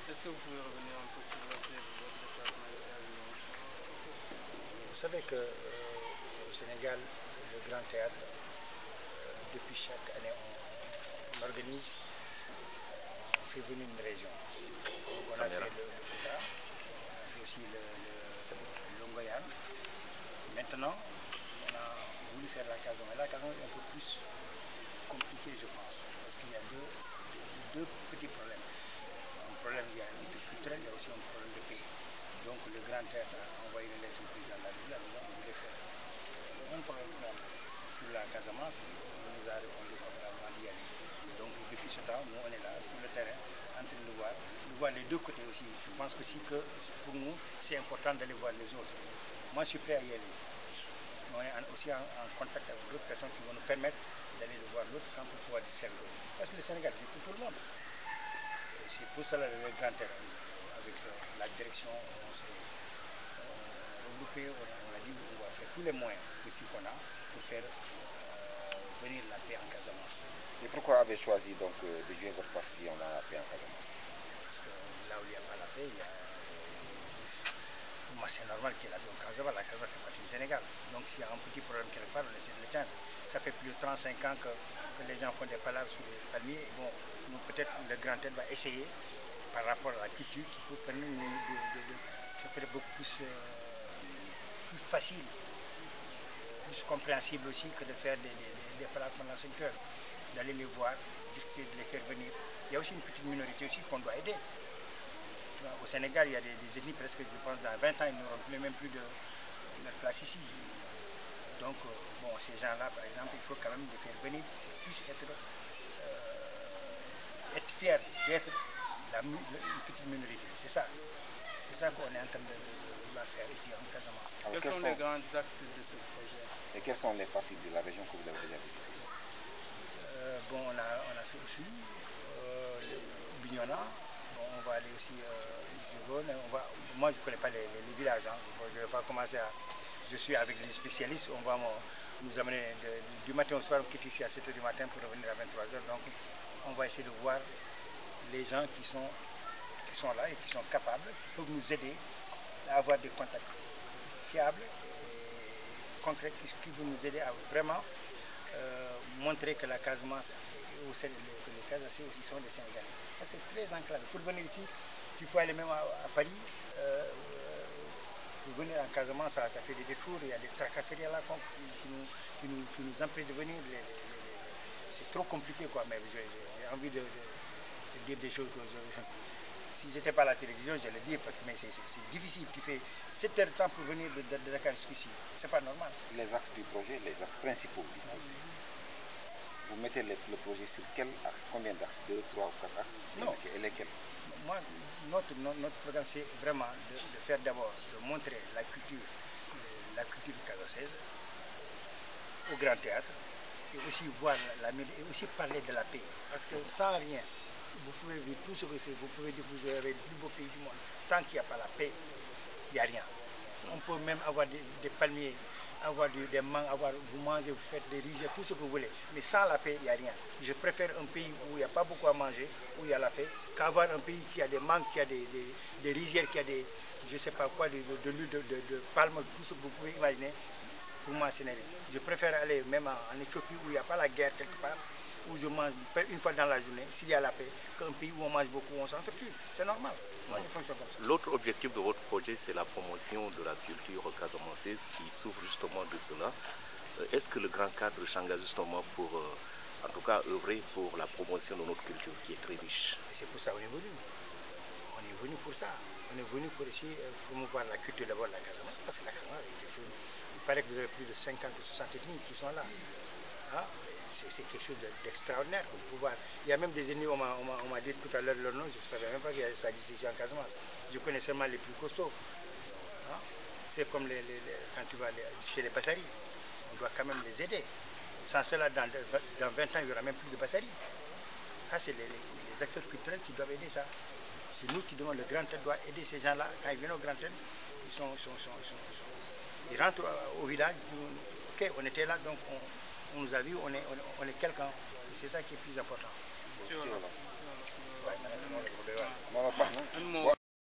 Est-ce que vous pouvez revenir un peu sur l'objet de votre déplacement ici? Vous savez que au Sénégal, le Grand Théâtre, depuis chaque année, on organise, on fait venir une région. Donc on a fait le Fouta, on a fait aussi le Ngoyane. Maintenant, on a voulu faire la Casamance. La Casamance est un peu plus compliquée, je pense, parce qu'il y a deux petits problèmes. Un problème, il y a un peu culturel, il y a aussi un problème de pays. Donc le Grand Théâtre a envoyé une lettre au président de la République, on voulait faire un problème sur la Casamance, il nous a répondu favorablement d'y aller. Donc depuis ce temps, nous on est là sur le terrain, en train de voir les deux côtés aussi. Je pense aussi que pour nous, c'est important d'aller voir les autres. Moi je suis prêt à y aller. On est aussi en contact avec d'autres personnes qui vont nous permettre d'aller voir l'autre sans pour pouvoir distraire l'autre. Parce que le Sénégal, c'est pour tout le monde. C'est pour cela le Grand Théâtre, avec la direction, on s'est regroupé, on a dit on va faire tous les moyens possibles qu'on a pour faire venir la paix en Casamance. Et pourquoi avez-vous choisi donc de jouer votre partie dans la paix en Casamance? Parce que là où il n'y a pas la paix, moi c'est normal qu'il y ait la paix au Casamance, la Casamance fait partie du Sénégal. Donc s'il y a un petit problème quelque part, on essaie de l'éteindre. Ça fait plus de 35 ans que les gens font des palabres sur les palmiers. Bon, peut-être le Grand Théâtre va essayer, par rapport à la culture, qui peut permettre de faire beaucoup plus facile, plus compréhensible aussi que de faire des palabres pendant 5 heures, d'aller les voir, de les faire venir. Il y a aussi une petite minorité aussi qu'on doit aider. Au Sénégal, il y a des ethnies presque, je pense, dans 20 ans, ils n'auront même plus de place ici. Donc, bon, ces gens-là, par exemple, il faut quand même les faire venir, qu'ils puissent être fiers d'être une petite minorité. C'est ça qu'on est en train de vouloir faire ici en Casamance. Quels sont les grands axes de ce projet? Et quelles sont les parties de la région que vous avez déjà visitées? Bon, on a fait aussi Bignona. Bon, on va aller aussi moi, je ne connais pas les villages. Hein. Je ne vais pas commencer à... Je suis avec les spécialistes. On va nous amener du matin au soir. On quitte ici à 7h du matin pour revenir à 23h. Donc, on va essayer de voir les gens qui sont là et qui sont capables, qui peuvent nous aider à avoir des contacts fiables et concrets, qui peuvent nous aider à vraiment montrer que la Casamance que les Casamançais aussi sont des Sénégalais. Ça, c'est très enclavé. Pour venir ici, tu peux aller même à Paris. Pour venir en Casamance, ça fait des détours. Il y a des tracasseries là qui nous empêchent de venir. C'est trop compliqué, quoi. Mais j'ai envie de dire des choses que si j'étais pas à la télévision, je le dis parce que c'est difficile. Tu fais 7 heures de temps pour venir de Dakar jusqu'ici. C'est pas normal. Les axes du projet, les axes principaux du projet. Vous mettez le projet sur quel axe? Combien d'axes? 2, 3 ou 4 axes? Non. Et lesquels? Moi, notre programme, c'est vraiment de faire d'abord, de montrer la culture casamançaise au Grand Théâtre, et aussi voir et aussi parler de la paix. Parce que sans rien, vous pouvez vivre tout ce que c'est, vous pouvez dire que vous avez le plus beau pays du monde. Tant qu'il n'y a pas la paix, il n'y a rien. On peut même avoir des palmiers, avoir des mangues, vous mangez, vous faites des rizières, tout ce que vous voulez. Mais sans la paix, il n'y a rien. Je préfère un pays où il n'y a pas beaucoup à manger, où il y a la paix, qu'avoir un pays qui a des mangues, qui a des rizières, qui a des, je ne sais pas quoi, de l'huile, de palme, tout ce que vous pouvez imaginer. Pour moi, c'est rien. Je préfère aller même en Éthiopie où il n'y a pas la guerre quelque part, où je mange une fois dans la journée, s'il y a la paix, qu'un pays où on mange beaucoup, on s'en plus. C'est normal. L'autre objectif de votre projet, c'est la promotion de la culture casamançaise qui souffre justement de cela. Est-ce que le grand cadre s'engage justement pour, en tout cas, œuvrer pour la promotion de notre culture qui est très riche? C'est pour ça qu'on est venu. On est venu pour ça. On est venu pour essayer de promouvoir la culture d'abord de la Casamance, parce que la Casamance, il paraît que vous avez plus de 50 ou 60 ethnies qui sont là. Ah, c'est quelque chose d'extraordinaire. Il y a même des ennemis, on m'a dit tout à l'heure leur nom, je ne savais même pas qu'il y a ça ici en Casamance. Je connais seulement les plus costauds. Ah, c'est comme quand tu vas chez les Bassaris, on doit quand même les aider. Sans cela, dans 20 ans, il n'y aura même plus de Bassaris. Ça, c'est les acteurs culturels qui doivent aider ça. C'est nous qui devons, le Grand Théâtre doit aider ces gens-là. Quand ils viennent au Grand Théâtre, ils rentrent au village. Ok, on était là, donc on nous a vus, on est quelqu'un. C'est ça qui est plus important. waaye man sama wàll bu doy waar. moo baax na.